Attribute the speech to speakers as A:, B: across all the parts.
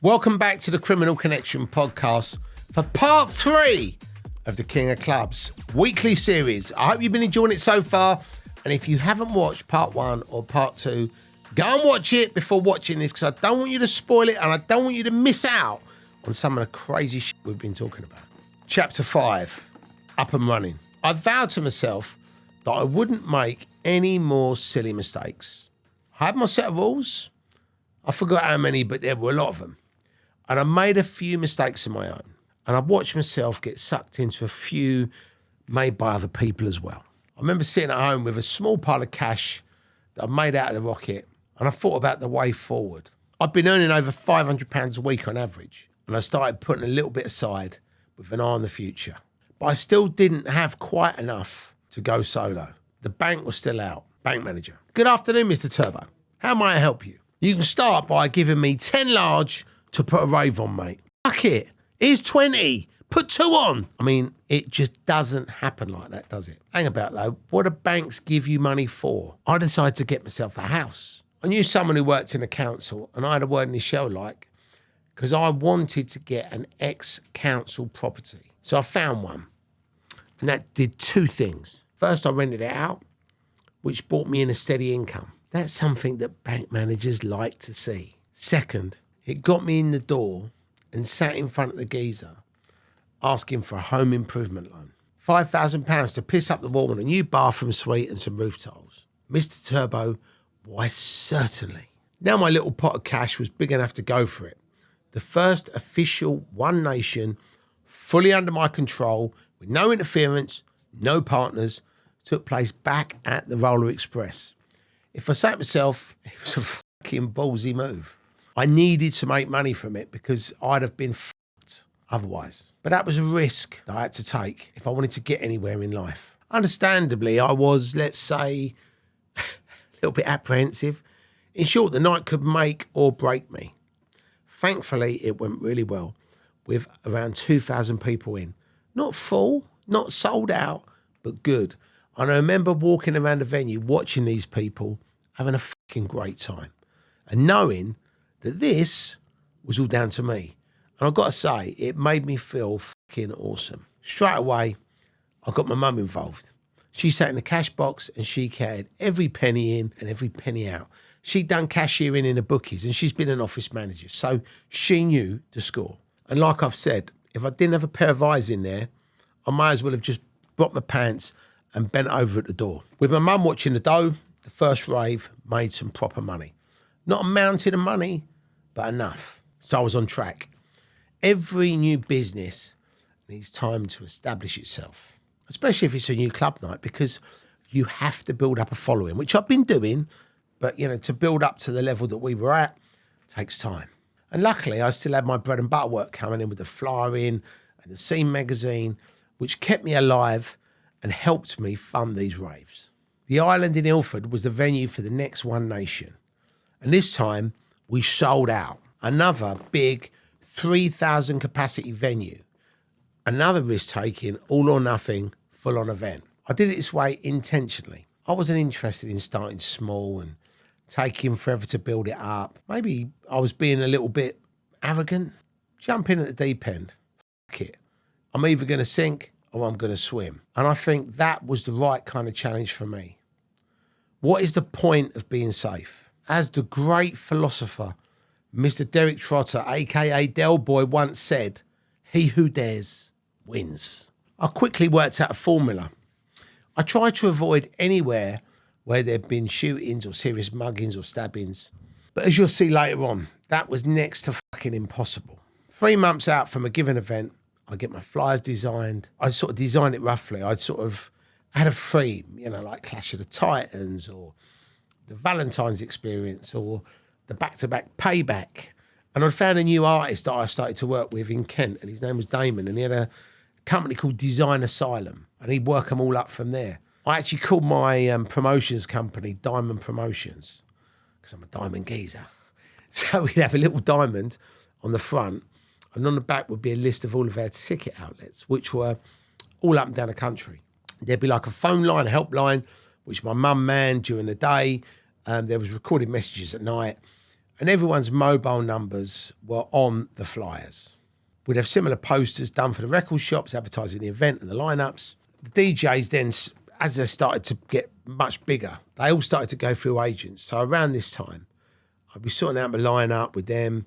A: Welcome back to the Criminal Connection podcast for part 3 of the King of Clubs weekly series. I hope you've been enjoying it so far. And if you haven't watched part 1 or part 2, go and watch it before watching this, because I don't want you to spoil it and I don't want you to miss out on some of the crazy shit we've been talking about. Chapter 5, up and running. I vowed to myself that I wouldn't make any more silly mistakes. I had my set of rules. I forgot how many, but there were a lot of them. And I made a few mistakes of my own. And I watched myself get sucked into a few made by other people as well. I remember sitting at home with a small pile of cash that I made out of the rocket, and I thought about the way forward. I'd been earning over £500 a week on average, and I started putting a little bit aside with an eye on the future. But I still didn't have quite enough to go solo. The bank was still out. Bank manager. Good afternoon, Mr. Turbo. How may I help you? You can start by giving me 10 large to put a rave on, mate. Fuck it. Here's 20. Put 2 on. I mean, it just doesn't happen like that, does it? Hang about, though. What do banks give you money for? I decided to get myself a house. I knew someone who worked in a council, and I had a word in his show, because I wanted to get an ex-council property. So I found one, and that did 2 things. First, I rented it out, which brought me in a steady income. That's something that bank managers like to see. Second, it got me in the door and sat in front of the geezer asking for a home improvement loan. £5,000 to piss up the wall on a new bathroom suite and some roof tiles. Mr. Turbo, why certainly. Now my little pot of cash was big enough to go for it. The first official One Nation, fully under my control, with no interference, no partners, took place back at the Roller Express. If I say it myself, it was a fucking ballsy move. I needed to make money from it because I'd have been fucked otherwise. But that was a risk that I had to take if I wanted to get anywhere in life. Understandably, I was, let's say, a little bit apprehensive. In short, the night could make or break me. Thankfully, it went really well, with around 2,000 people in. Not full, not sold out, but good. And I remember walking around the venue, watching these people, having a fucking great time, and knowing that this was all down to me. And I've got to say, it made me feel fucking awesome. Straight away, I got my mum involved. She sat in the cash box and she carried every penny in and every penny out. She'd done cashiering in the bookies and she's been an office manager, so she knew the score. And like I've said, if I didn't have a pair of eyes in there, I might as well have just dropped my pants and bent over at the door. With my mum watching the dough, the first rave made some proper money. Not a mountain of money, but enough. So I was on track. Every new business needs time to establish itself, especially if it's a new club night, because you have to build up a following, which I've been doing, but to build up to the level that we were at takes time. And luckily, I still had my bread and butter work coming in with the flyering and the Scene magazine, which kept me alive and helped me fund these raves. The island in Ilford was the venue for the next One Nation. And this time, we sold out. Another big 3,000 capacity venue. Another risk-taking, all-or-nothing, full-on event. I did it this way intentionally. I wasn't interested in starting small and taking forever to build it up. Maybe I was being a little bit arrogant. Jump in at the deep end. Fuck it. I'm either going to sink or I'm going to swim. And I think that was the right kind of challenge for me. What is the point of being safe? As the great philosopher, Mr. Derek Trotter, a.k.a. Del Boy, once said, he who dares wins. I quickly worked out a formula. I tried to avoid anywhere where there'd been shootings or serious muggings or stabbings. But as you'll see later on, that was next to fucking impossible. 3 months out from a given event, I get my flyers designed. I sort of designed it roughly. I'd sort of had a theme, like Clash of the Titans or the Valentine's Experience or the back-to-back Payback. And I'd found a new artist that I started to work with in Kent, and his name was Damon, and he had a company called Design Asylum, and he'd work them all up from there. I actually called my promotions company Diamond Promotions, because I'm a diamond geezer. So we'd have a little diamond on the front, and on the back would be a list of all of our ticket outlets, which were all up and down the country. There'd be like a phone line, a helpline, which my mum manned during the day. There was recorded messages at night. and everyone's mobile numbers were on the flyers. We'd have similar posters done for the record shops advertising the event and the lineups. The DJs then, as they started to get much bigger, they all started to go through agents. So around this time, I'd be sorting out my lineup with them.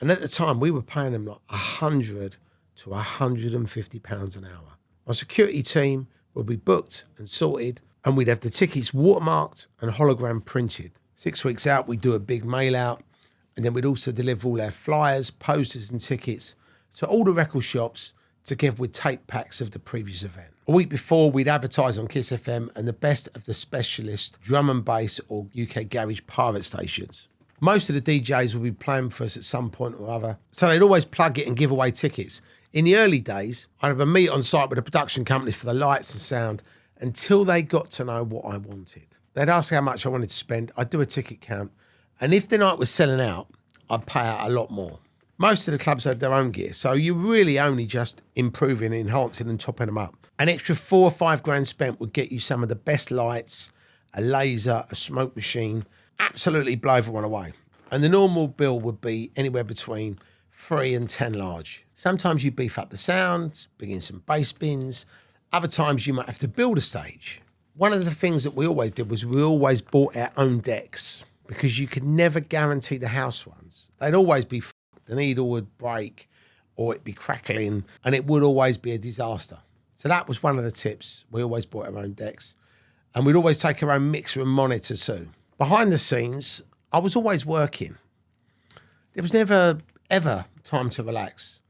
A: And at the time, we were paying them like £100 to £150 an hour. Our security team would be booked and sorted, and we'd have the tickets watermarked and hologram printed. 6 weeks out, we'd do a big mail out, and then we'd also deliver all our flyers, posters and tickets to all the record shops together with tape packs of the previous event. A week before, we'd advertise on Kiss FM and the best of the specialist drum and bass or UK garage pirate stations. Most of the DJs would be playing for us at some point or other, so they'd always plug it and give away tickets. In the early days, I'd have a meet on site with the production companies for the lights and sound until they got to know what I wanted. They'd ask how much I wanted to spend, I'd do a ticket count, and if the night was selling out, I'd pay out a lot more. Most of the clubs had their own gear, so you're really only just improving, enhancing and topping them up. An extra $4 or $5 spent would get you some of the best lights, a laser, a smoke machine, absolutely blow everyone away. And the normal bill would be anywhere between 3 and 10 large. Sometimes you beef up the sound, bring in some bass bins. Other times you might have to build a stage. One of the things that we always did was we always bought our own decks because you could never guarantee the house ones. They'd always be the needle would break or it'd be crackling and it would always be a disaster. So that was one of the tips. We always bought our own decks and we'd always take our own mixer and monitor too. Behind the scenes, I was always working. There was never, ever time to relax.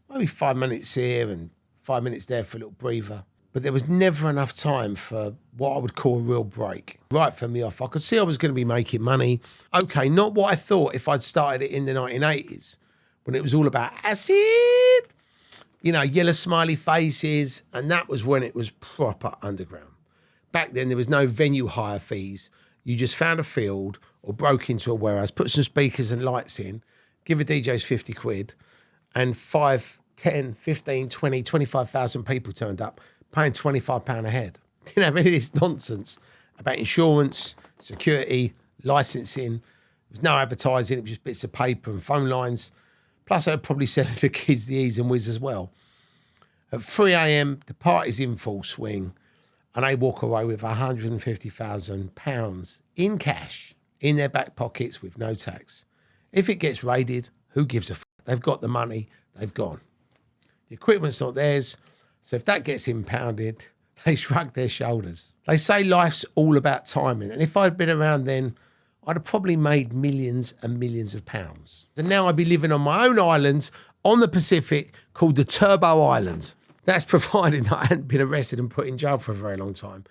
A: Maybe 5 minutes here and 5 minutes there for a little breather. But there was never enough time for what I would call a real break. Right from me off, I could see I was going to be making money. Okay, not what I thought if I'd started it in the 1980s, when it was all about acid, you know, yellow smiley faces, and that was when it was proper underground. Back then, there was no venue hire fees. You just found a field or broke into a warehouse, put some speakers and lights in, give a DJ's 50 quid, and 5, 10, 15, 20, 25,000 people turned up, paying £25 a head. Didn't have any of this nonsense about insurance, security, licensing. There was no advertising. It was just bits of paper and phone lines. Plus, I'd probably selling the kids the E's and Whiz as well. At 3 a.m, the party's in full swing, and they walk away with £150,000 in cash in their back pockets with no tax. If it gets raided, who gives a f***? They've got the money, they've gone. The equipment's not theirs, so if that gets impounded, they shrug their shoulders. They say life's all about timing, and if I'd been around then, I'd have probably made millions and millions of pounds. And now I'd be living on my own island on the Pacific called the Turbo Island. That's providing that I hadn't been arrested and put in jail for a very long time,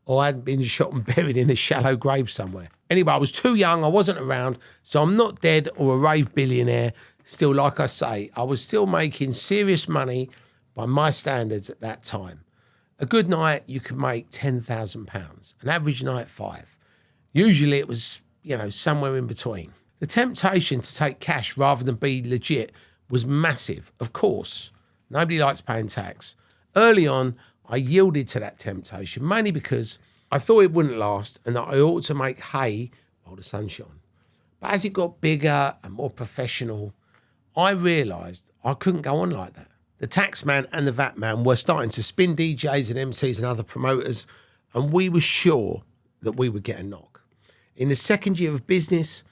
A: or I hadn't been shot and buried in a shallow grave somewhere. Anyway, I was too young, I wasn't around, so I'm not dead or a rave billionaire. Still, like I say, I was still making serious money by my standards at that time. A good night, you could make £10,000. An average night, 5. Usually it was, somewhere in between. The temptation to take cash rather than be legit was massive. Of course, nobody likes paying tax. Early on, I yielded to that temptation, mainly because I thought it wouldn't last and that I ought to make hay while the sun shone. But as it got bigger and more professional, I realised I couldn't go on like that. The tax man and the VAT man were starting to spin DJs and MCs and other promoters, and we were sure that we would get a knock. In the second year of business,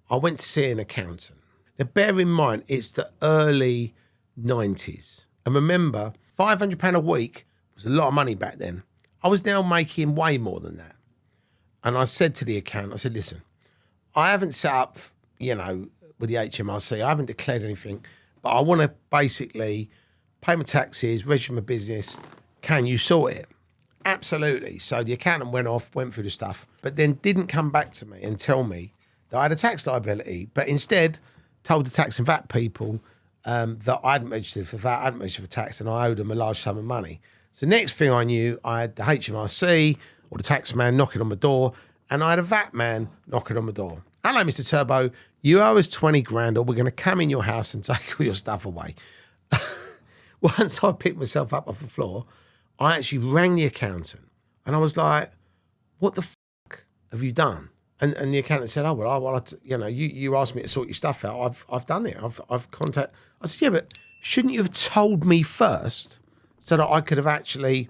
A: I went to see an accountant. Now, bear in mind, it's the early 90s. And remember, £500 a week was a lot of money back then. I was now making way more than that. And I said to the accountant, I said, listen, I haven't set up, with the HMRC, I haven't declared anything, but I want to basically pay my taxes, register my business. Can you sort it? Absolutely. So the accountant went off, went through the stuff, but then didn't come back to me and tell me that I had a tax liability, but instead told the tax and VAT people that I hadn't registered for VAT, I hadn't registered for tax, and I owed them a large sum of money. So next thing I knew, I had the HMRC or the tax man knocking on my door, and I had a VAT man knocking on my door. Hello, Mr. Turbo, you owe us 20 grand or we're going to come in your house and take all your stuff away. Once I picked myself up off the floor, I actually rang the accountant and I was like, what the fuck have you done? And the accountant said, you asked me to sort your stuff out. I've done it. I've contacted. I said, yeah, but shouldn't you have told me first so that I could have actually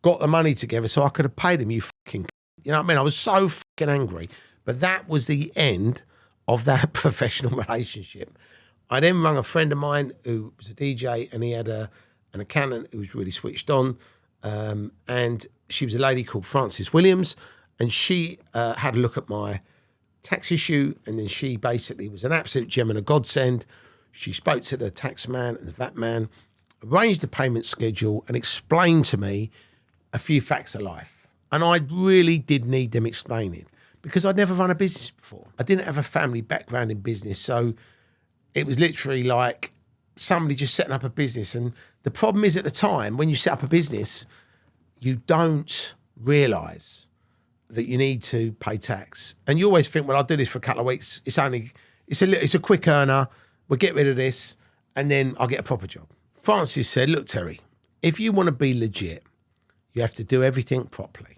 A: got the money together so I could have paid him, you fucking... You know what I mean? I was so fucking angry. But that was the end of that professional relationship. I then rang a friend of mine who was a DJ, and he had an accountant who was really switched on. And she was a lady called Frances Williams, and she had a look at my tax issue, and then she basically was an absolute gem and a godsend. She spoke to the tax man and the VAT man, arranged the payment schedule, and explained to me a few facts of life. And I really did need them explaining because I'd never run a business before. I didn't have a family background in business, so it was literally like somebody just setting up a business. And the problem is, at the time, when you set up a business, you don't realise that you need to pay tax. And you always think, well, I'll do this for a couple of weeks. It's a quick earner. We'll get rid of this, and then I'll get a proper job. Francis said, look, Terry, if you want to be legit, you have to do everything properly.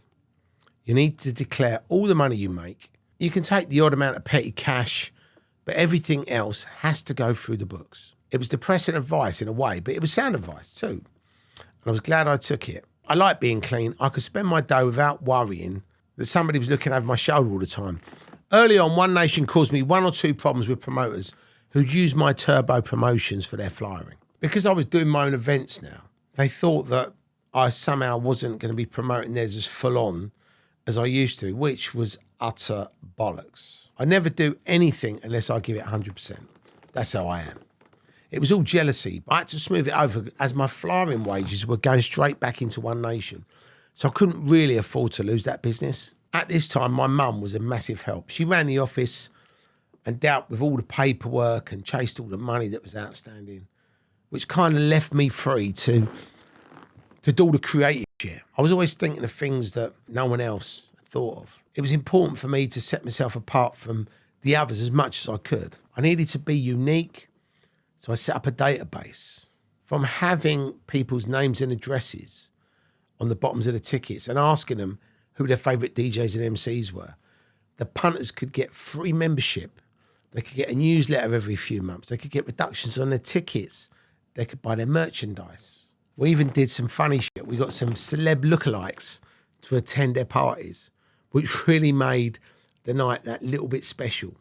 A: You need to declare all the money you make. You can take the odd amount of petty cash, but everything else has to go through the books. It was depressing advice in a way, but it was sound advice too. And I was glad I took it. I like being clean. I could spend my day without worrying that somebody was looking over my shoulder all the time. Early on, One Nation caused me one or two problems with promoters who'd used my turbo promotions for their flyering. Because I was doing my own events now, they thought that I somehow wasn't going to be promoting theirs as full on as I used to, which was utter bollocks. I never do anything unless I give it 100%. That's how I am. It was all jealousy. I had to smooth it over as my flyering wages were going straight back into One Nation. So I couldn't really afford to lose that business. At this time, my mum was a massive help. She ran the office and dealt with all the paperwork and chased all the money that was outstanding, which kind of left me free to do all the creative shit. I was always thinking of things that no one else thought of. It was important for me to set myself apart from the others as much as I could. I needed to be unique, so I set up a database. From having people's names and addresses on the bottoms of the tickets and asking them who their favourite DJs and MCs were, the punters could get free membership. They could get a newsletter every few months. They could get reductions on their tickets. They could buy their merchandise. We even did some funny shit. We got some celeb lookalikes to attend their parties, which really made the night that little bit special.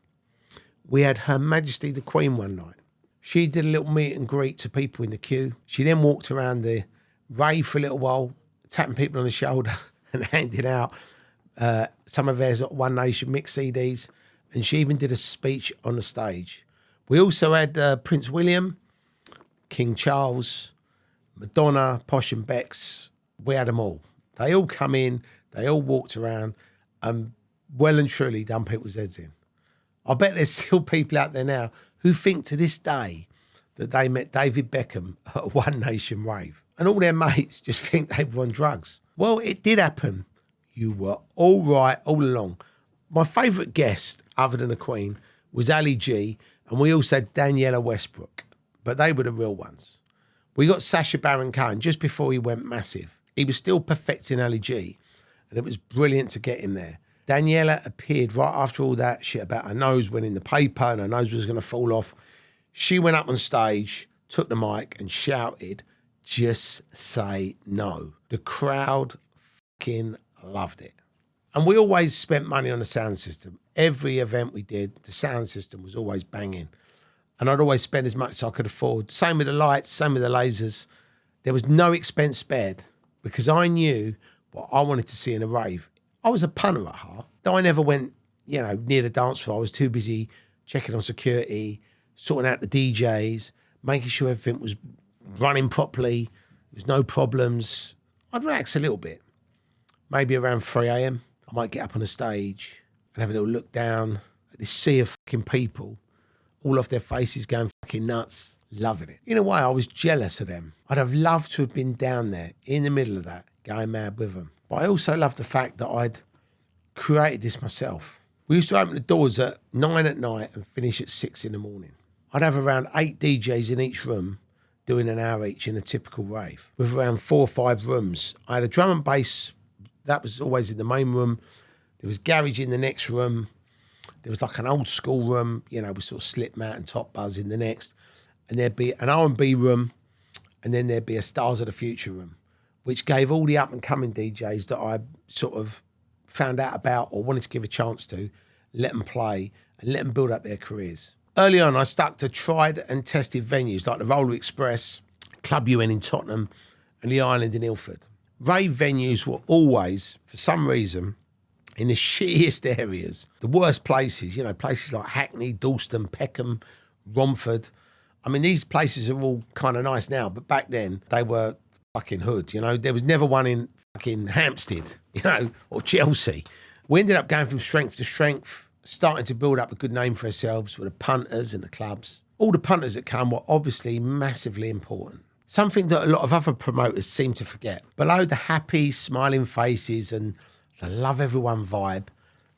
A: We had Her Majesty the Queen one night. She did a little meet and greet to people in the queue. She then walked around the rave for a little while, tapping people on the shoulder and handing out some of their One Nation mix CDs. And she even did a speech on the stage. We also had Prince William, King Charles, Madonna, Posh and Bex. We had them all. They all come in, they all walked around and well and truly done people's heads in. I bet there's still people out there now who think to this day that they met David Beckham at a One Nation rave. And all their mates just think they were on drugs. Well, it did happen. You were all right all along. My favourite guest, other than the Queen, was Ali G, and we also had Daniela Westbrook, but they were the real ones. We got Sacha Baron Cohen just before he went massive. He was still perfecting Ali G, and it was brilliant to get him there. Daniela appeared right after all that shit about her nose went in the paper and her nose was going to fall off. She went up on stage, took the mic and shouted, "Just say no." The crowd fucking loved it. And we always spent money on the sound system. Every event we did, the sound system was always banging. And I'd always spend as much as I could afford. Same with the lights, same with the lasers. There was no expense spared because I knew what I wanted to see in a rave. I was a punter at heart. Though I never went, near the dance floor. I was too busy checking on security, sorting out the DJs, making sure everything was running properly. There was no problems. I'd relax a little bit. Maybe around 3 a.m. I might get up on the stage and have a little look down at this sea of fucking people, all off their faces going fucking nuts, loving it. In a way, I was jealous of them. I'd have loved to have been down there in the middle of that, going mad with them. But I also loved the fact that I'd created this myself. We used to open the doors at 9 at night and finish at 6 in the morning. I'd have around 8 DJs in each room doing an hour each in a typical rave, with around 4 or 5 rooms. I had a drum and bass, that was always in the main room. There was garage in the next room. There was like an old school room, you know, with sort of slip mat and top buzz in the next. And there'd be an R&B room, and then there'd be a Stars of the Future room, which gave all the up-and-coming DJs that I sort of found out about or wanted to give a chance to, let them play and let them build up their careers. Early on, I stuck to tried and tested venues like the Roller Express, Club UN in Tottenham, and the Island in Ilford. Rave venues were always, for some reason, in the shittiest areas, the worst places, you know, places like Hackney, Dalston, Peckham, Romford. I mean, these places are all kind of nice now, but back then they were fucking hood, you know. There was never one in fucking Hampstead, you know, or Chelsea. We ended up going from strength to strength, starting to build up a good name for ourselves with the punters and the clubs. All the punters that come were obviously massively important. Something that a lot of other promoters seem to forget. Below the happy, smiling faces and the love everyone vibe,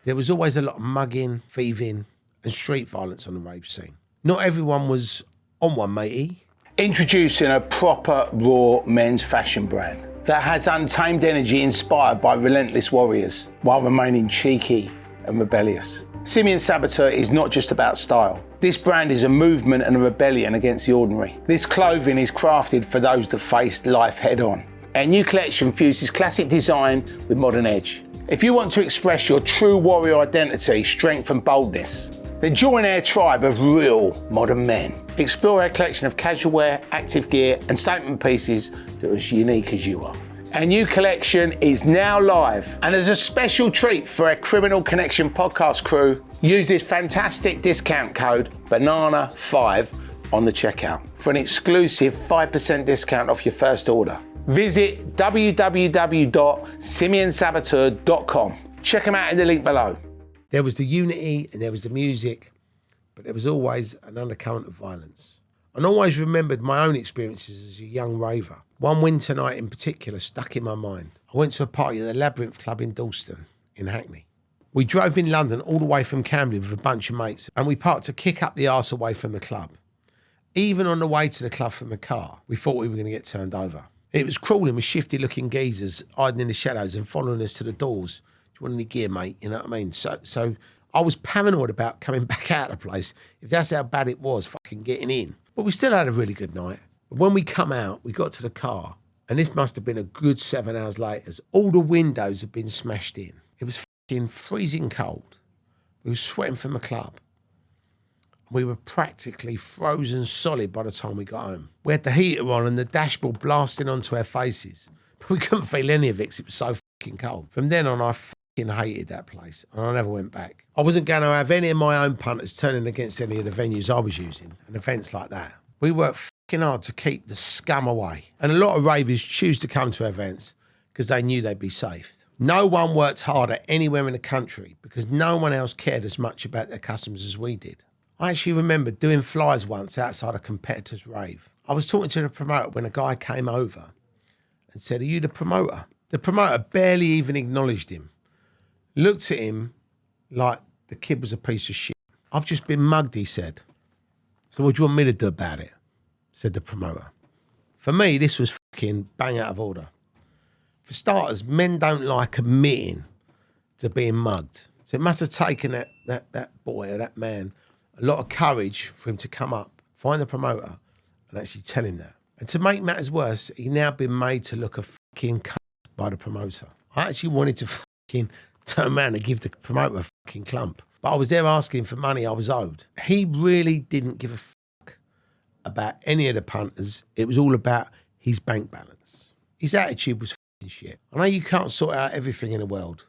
A: there was always a lot of mugging, thieving and street violence on the rave scene. Not everyone was on one, matey.
B: Introducing a proper raw men's fashion brand that has untamed energy inspired by relentless warriors while remaining cheeky and rebellious. Simeon Saboteur is not just about style. This brand is a movement and a rebellion against the ordinary. This clothing is crafted for those that face life head on. Our new collection fuses classic design with modern edge. If you want to express your true warrior identity, strength and boldness, then join our tribe of real modern men. Explore our collection of casual wear, active gear and statement pieces that are as unique as you are. Our new collection is now live, and as a special treat for our Criminal Connection podcast crew, use this fantastic discount code BANANA5 on the checkout for an exclusive 5% discount off your first order. Visit www.simeonsaboteur.com. Check them out in the link below.
A: There was the unity and there was the music, but there was always an undercurrent of violence. And I always remembered my own experiences as a young raver. One winter night in particular stuck in my mind. I went to a party at the Labyrinth Club in Dalston, in Hackney. We drove in London all the way from Camden with a bunch of mates, and we parked to kick up the arse away from the club. Even on the way to the club from the car, we thought we were going to get turned over. It was crawling with shifty-looking geezers hiding in the shadows and following us to the doors. Do you want any gear, mate? You know what I mean? So I was paranoid about coming back out of the place. If that's how bad it was, fucking getting in. But we still had a really good night. But when we come out, we got to the car, and this must have been a good 7 hours later, as all the windows had been smashed in. It was fucking freezing cold. We were sweating from the club. We were practically frozen solid by the time we got home. We had the heater on and the dashboard blasting onto our faces. But we couldn't feel any of it because it was so fucking cold. From then on, I fucking hated that place, and I never went back. I wasn't going to have any of my own punters turning against any of the venues I was using and events like that. We worked fucking hard to keep the scum away. And a lot of ravers choose to come to events because they knew they'd be safe. No one worked harder anywhere in the country because no one else cared as much about their customers as we did. I actually remember doing flyers once outside a competitor's rave. I was talking to the promoter when a guy came over and said, "Are you the promoter?" The promoter barely even acknowledged him. Looked at him like the kid was a piece of shit. "I've just been mugged," he said. "So what do you want me to do about it?" said the promoter. For me, this was fucking bang out of order. For starters, men don't like admitting to being mugged. So it must have taken that boy or that man a lot of courage for him to come up, find the promoter, and actually tell him that. And to make matters worse, he'd now been made to look a fucking cunt by the promoter. I actually wanted to fucking turn around and give the promoter a fucking clump. But I was there asking for money I was owed. He really didn't give a fuck about any of the punters. It was all about his bank balance. His attitude was fucking shit. I know you can't sort out everything in the world,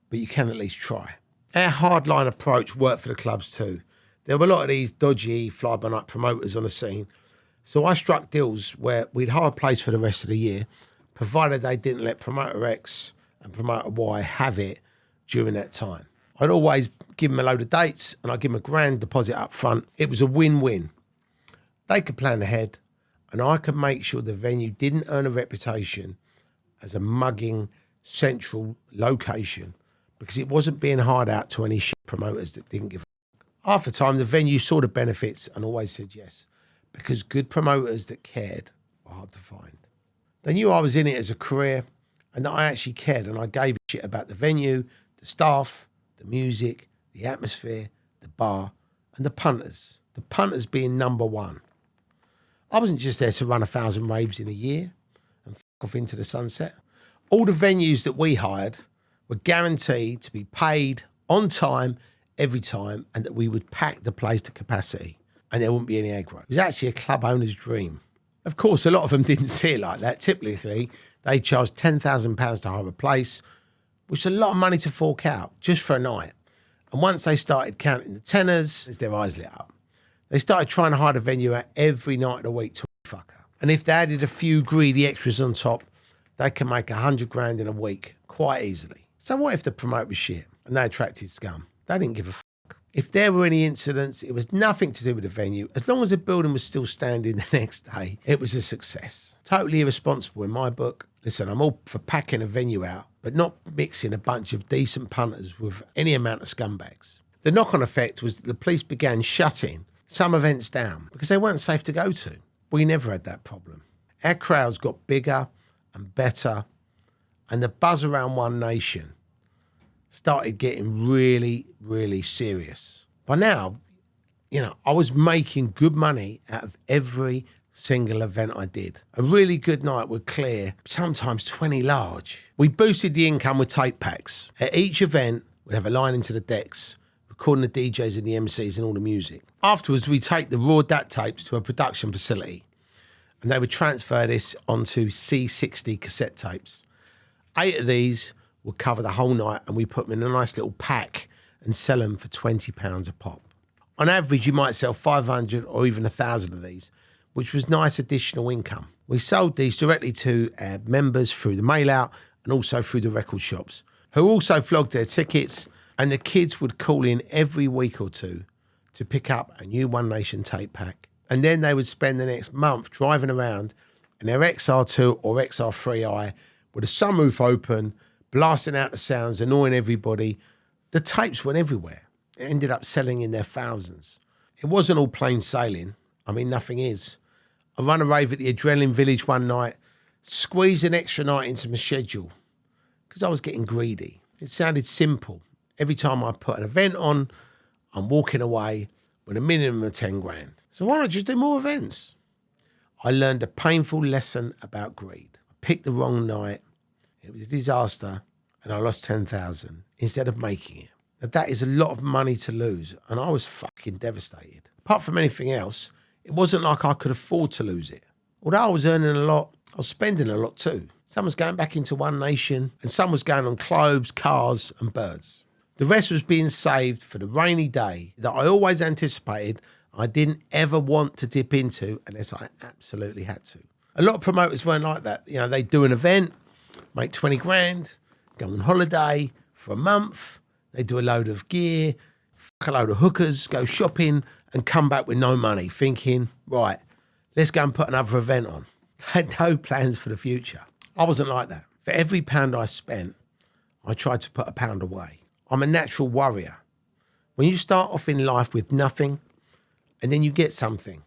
A: but you can at least try. Our hardline approach worked for the clubs too. There were a lot of these dodgy fly-by-night promoters on the scene. So I struck deals where we'd hire a place for the rest of the year, provided they didn't let promoter X and promoter Y have it during that time. I'd always give them a load of dates and I'd give them a grand deposit up front. It was a win-win. They could plan ahead and I could make sure the venue didn't earn a reputation as a mugging central location because it wasn't being hired out to any shit promoters that didn't give a fuck. Half the time, the venue saw the benefits and always said yes, because good promoters that cared were hard to find. They knew I was in it as a career and that I actually cared, and I gave a shit about the venue, the staff, the music, the atmosphere, the bar, and the punters. The punters being number one. I wasn't just there to run 1,000 raves in a year and fuck off into the sunset. All the venues that we hired were guaranteed to be paid on time, every time, and that we would pack the place to capacity and there wouldn't be any aggro. It was actually a club owner's dream. Of course, a lot of them didn't see it like that. Typically, they charged £10,000 to hire a place, which is a lot of money to fork out just for a night. And once they started counting the tenors, as their eyes lit up, they started trying to hire the venue out every night of the week to a fucker. And if they added a few greedy extras on top, they can make 100 grand in a week quite easily. So what if the promoter was shit and they attracted scum? They didn't give a fuck. If there were any incidents, it was nothing to do with the venue. As long as the building was still standing the next day, it was a success. Totally irresponsible in my book. Listen, I'm all for packing a venue out, but not mixing a bunch of decent punters with any amount of scumbags. The knock-on effect was that the police began shutting some events down because they weren't safe to go to. We never had that problem. Our crowds got bigger and better, and the buzz around One Nation started getting really, really serious. By now, I was making good money out of every single event I did. A really good night would clear sometimes 20 large. We boosted the income with tape packs. At each event, we'd have a line into the decks, recording the DJs and the MCs and all the music. Afterwards, we'd take the raw DAT tapes to a production facility and they would transfer this onto C60 cassette tapes. 8 of these would cover the whole night and we put them in a nice little pack and sell them for £20 a pop. On average, you might sell 500 or even 1,000 of these, which was nice additional income. We sold these directly to our members through the mail out and also through the record shops, who also flogged their tickets, and the kids would call in every week or two to pick up a new One Nation tape pack. And then they would spend the next month driving around in their XR2 or XR3i with a sunroof open, blasting out the sounds, annoying everybody. The tapes went everywhere. It ended up selling in their thousands. It wasn't all plain sailing. I mean, nothing is. I ran a rave at the Adrenaline Village one night, squeezed an extra night into my schedule because I was getting greedy. It sounded simple. Every time I put an event on, I'm walking away with a minimum of 10 grand. So why not just do more events? I learned a painful lesson about greed. I picked the wrong night. It was a disaster and I lost 10,000 instead of making it. Now, that is a lot of money to lose and I was fucking devastated. Apart from anything else, it wasn't like I could afford to lose it. Although I was earning a lot, I was spending a lot too. Some was going back into One Nation and some was going on clothes, cars and birds. The rest was being saved for the rainy day that I always anticipated I didn't ever want to dip into unless I absolutely had to. A lot of promoters weren't like that. They'd do an event, make 20 grand, go on holiday for a month, they'd do a load of gear, fuck a load of hookers, go shopping and come back with no money, thinking, right, let's go and put another event on. I had no plans for the future. I wasn't like that. For every pound I spent, I tried to put a pound away. I'm a natural worrier. When you start off in life with nothing and then you get something,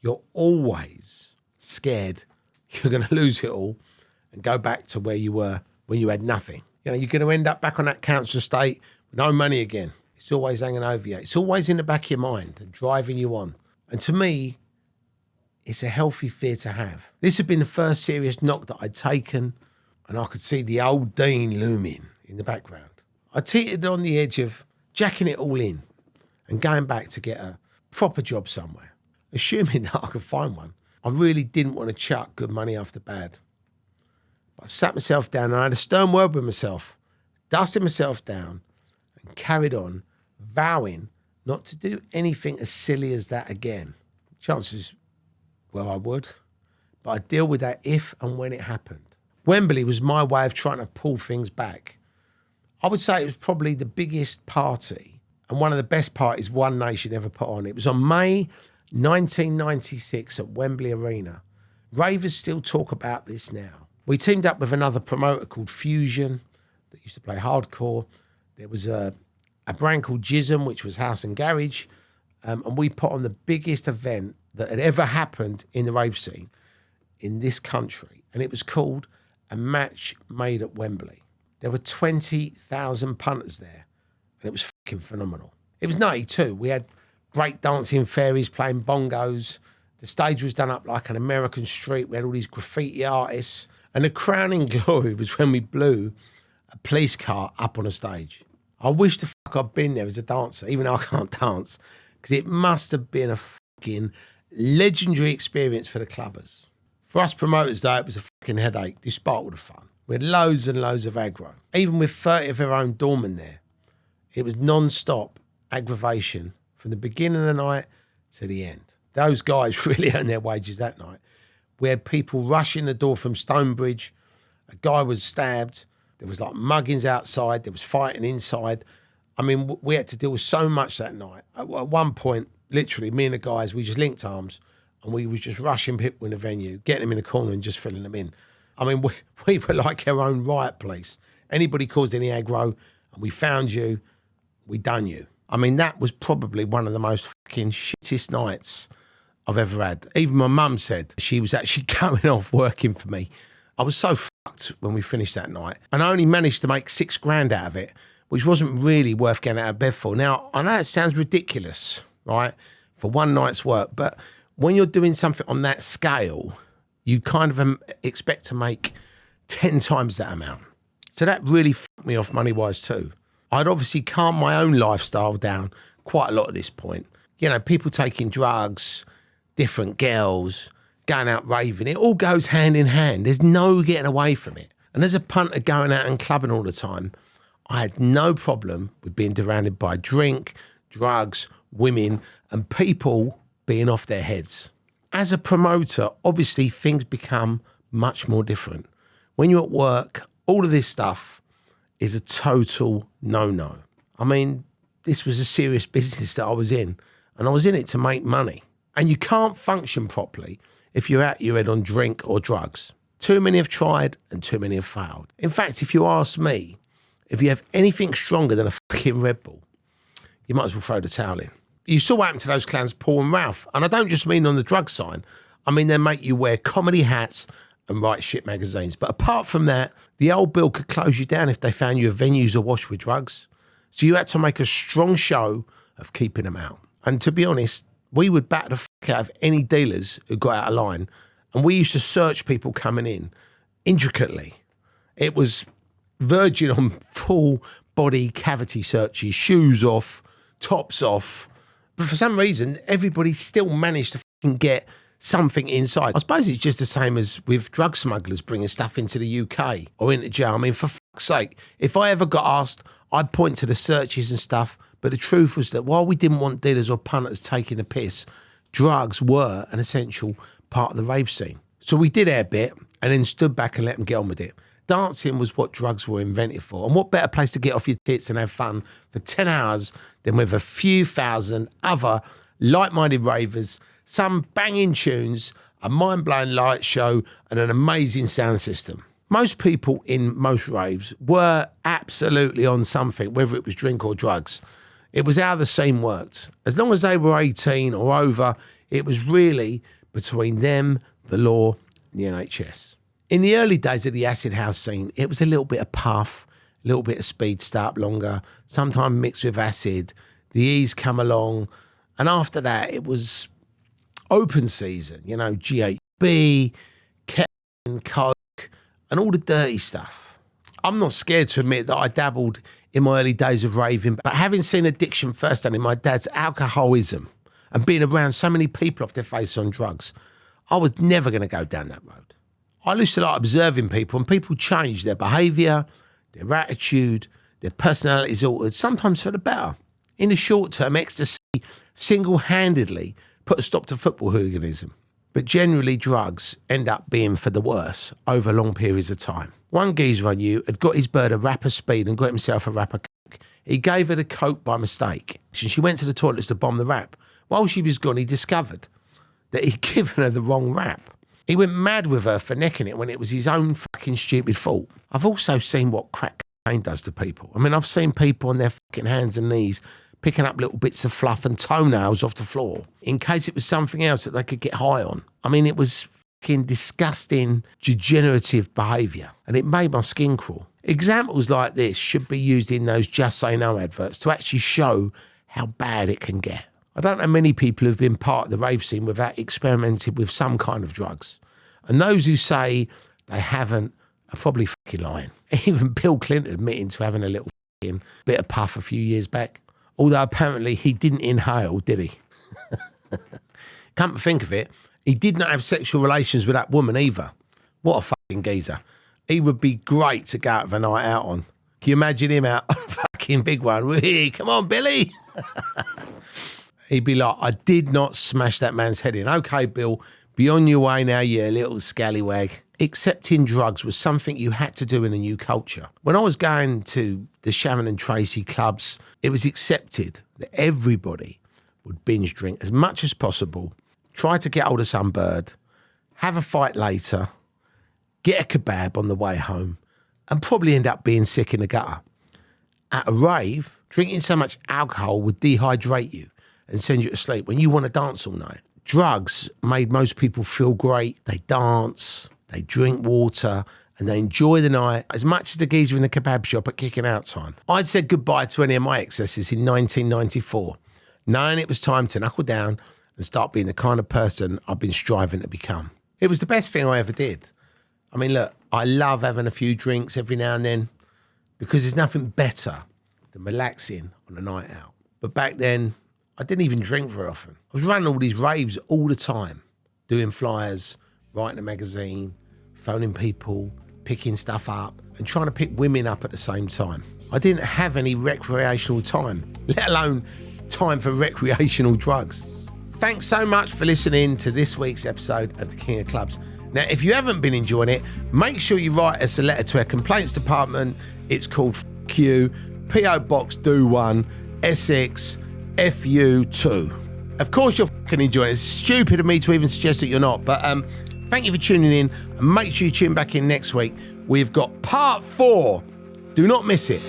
A: you're always scared you're going to lose it all and go back to where you were when you had nothing. You're going to end up back on that council estate with no money again. It's always hanging over you. It's always in the back of your mind and driving you on. And to me, it's a healthy fear to have. This had been the first serious knock that I'd taken and I could see the old Dean looming in the background. I teetered on the edge of jacking it all in and going back to get a proper job somewhere, assuming that I could find one. I really didn't want to chuck good money after bad. But I sat myself down and I had a stern word with myself, dusted myself down and carried on, vowing not to do anything as silly as that again. Chances, well, I would, but I'd deal with that if and when it happened. Wembley was my way of trying to pull things back. I would say it was probably the biggest party and one of the best parties One Nation ever put on. It was on May 1996 at Wembley Arena. Ravers still talk about this now. We teamed up with another promoter called Fusion that used to play hardcore. There was a brand called Jism, which was house and garage. And we put on the biggest event that had ever happened in the rave scene in this country. And it was called A Match Made at Wembley. There were 20,000 punters there. And it was fucking phenomenal. It was 92. We had breakdancing fairies playing bongos. The stage was done up like an American street. We had all these graffiti artists. And the crowning glory was when we blew a police car up on a stage. I wish the fuck I'd been there as a dancer, even though I can't dance, because it must have been a fucking legendary experience for the clubbers. For us promoters, though, it was a fucking headache, despite all the fun. We had loads and loads of aggro. Even with 30 of our own doormen there, it was non-stop aggravation from the beginning of the night to the end. Those guys really earned their wages that night. We had people rushing the door from Stonebridge. A guy was stabbed. There was like muggings outside. There was fighting inside. I mean, we had to deal with so much that night. At one point, literally, me and the guys, we just linked arms and we was just rushing people in the venue, getting them in a corner and just filling them in. I mean, we were like our own riot police. Anybody caused any aggro and we found you, we done you. I mean, that was probably one of the most fucking shittest nights I've ever had. Even my mum said she was actually going off working for me. I was so fucked when we finished that night. And I only managed to make $6,000 out of it, which wasn't really worth getting out of bed for. Now, I know it sounds ridiculous, right, for one night's work, but when you're doing something on that scale, you kind of expect to make 10 times that amount. So that really fucked me off money-wise too. I'd obviously calmed my own lifestyle down quite a lot at this point. You know, people taking drugs, different girls, going out raving. It all goes hand in hand. There's no getting away from it. And as a punter going out and clubbing all the time, I had no problem with being surrounded by drink, drugs, women, and people being off their heads. As a promoter, obviously things become much more different. When you're at work, all of this stuff is a total no-no. I mean, this was a serious business that I was in, and I was in it to make money. And you can't function properly if you're out your head on drink or drugs. Too many have tried and too many have failed. In fact, if you ask me, if you have anything stronger than a fucking Red Bull, you might as well throw the towel in. You saw what happened to those clowns, Paul and Ralph. And I don't just mean on the drug side. I mean, they make you wear comedy hats and write shit magazines. But apart from that, the old bill could close you down if they found your venues awash with drugs. So you had to make a strong show of keeping them out. And to be honest, we would batter the fuck out of any dealers who got out of line. And we used to search people coming in intricately. It was verging on full body cavity searches, shoes off, tops off. But for some reason, everybody still managed to fucking get something inside. I suppose it's just the same as with drug smugglers bringing stuff into the UK or into jail. I mean, for fuck's sake, if I ever got asked, I'd point to the searches and stuff. But the truth was that while we didn't want dealers or punters taking the piss, drugs were an essential part of the rave scene. So we did our bit and then stood back and let them get on with it. Dancing was what drugs were invented for. And what better place to get off your tits and have fun for 10 hours than with a few thousand other like-minded ravers, some banging tunes, a mind-blowing light show, and an amazing sound system. Most people in most raves were absolutely on something, whether it was drink or drugs. It was how the scene worked. As long as they were 18 or over, it was really between them, the law, and the NHS. In the early days of the acid house scene, it was a little bit of puff, a little bit of speed, stay up longer, sometimes mixed with acid. The E's come along. And after that, it was open season, you know, GHB, ketamine, coke, and all the dirty stuff. I'm not scared to admit that I dabbled in my early days of raving, but having seen addiction firsthand in my dad's alcoholism and being around so many people off their face on drugs, I was never going to go down that road. I used to like observing people, and people change their behaviour, their attitude, their personalities altered, sometimes for the better. In the short term, ecstasy single-handedly put a stop to football hooliganism. But generally, drugs end up being for the worse over long periods of time. One geezer I knew had got his bird a wrap of speed and got himself a wrap of coke. He gave her the coke by mistake, and she went to the toilets to bomb the wrap. While she was gone, he discovered that he'd given her the wrong wrap. He went mad with her for necking it when it was his own fucking stupid fault. I've also seen what crack cocaine does to people. I mean, I've seen people on their fucking hands and knees picking up little bits of fluff and toenails off the floor in case it was something else that they could get high on. I mean, it was fucking disgusting, degenerative behaviour, and it made my skin crawl. Examples like this should be used in those Just Say No adverts to actually show how bad it can get. I don't know many people who've been part of the rave scene without experimenting with some kind of drugs. And those who say they haven't are probably fucking lying. Even Bill Clinton admitting to having a little fucking bit of puff a few years back. Although apparently he didn't inhale, did he? Come to think of it, he did not have sexual relations with that woman either. What a fucking geezer. He would be great to go out of a night out on. Can you imagine him out on a fucking big one? Whee, come on, Billy. He'd be like, I did not smash that man's head in. Okay, Bill, be on your way now, you little scallywag. Accepting drugs was something you had to do in a new culture. When I was going to the Sharon and Tracy clubs, it was accepted that everybody would binge drink as much as possible, try to get hold of some bird, have a fight later, get a kebab on the way home, and probably end up being sick in the gutter. At a rave, drinking so much alcohol would dehydrate you and send you to sleep when you want to dance all night. Drugs made most people feel great. They dance, they drink water, and they enjoy the night as much as the geezer in the kebab shop at kicking out time. I'd said goodbye to any of my excesses in 1994, knowing it was time to knuckle down and start being the kind of person I've been striving to become. It was the best thing I ever did. I mean, look, I love having a few drinks every now and then because there's nothing better than relaxing on a night out. But back then, I didn't even drink very often. I was running all these raves all the time, doing flyers, writing a magazine, phoning people, picking stuff up, and trying to pick women up at the same time. I didn't have any recreational time, let alone time for recreational drugs. Thanks so much for listening to this week's episode of The King of Clubs. Now, if you haven't been enjoying it, make sure you write us a letter to our complaints department. It's called F You, P.O. Box Do 1, Essex, FU2. Of course you're fucking enjoying it. It's stupid of me to even suggest that you're not, but thank you for tuning in, and make sure you tune back in next week. We've got part 4. Do not miss it.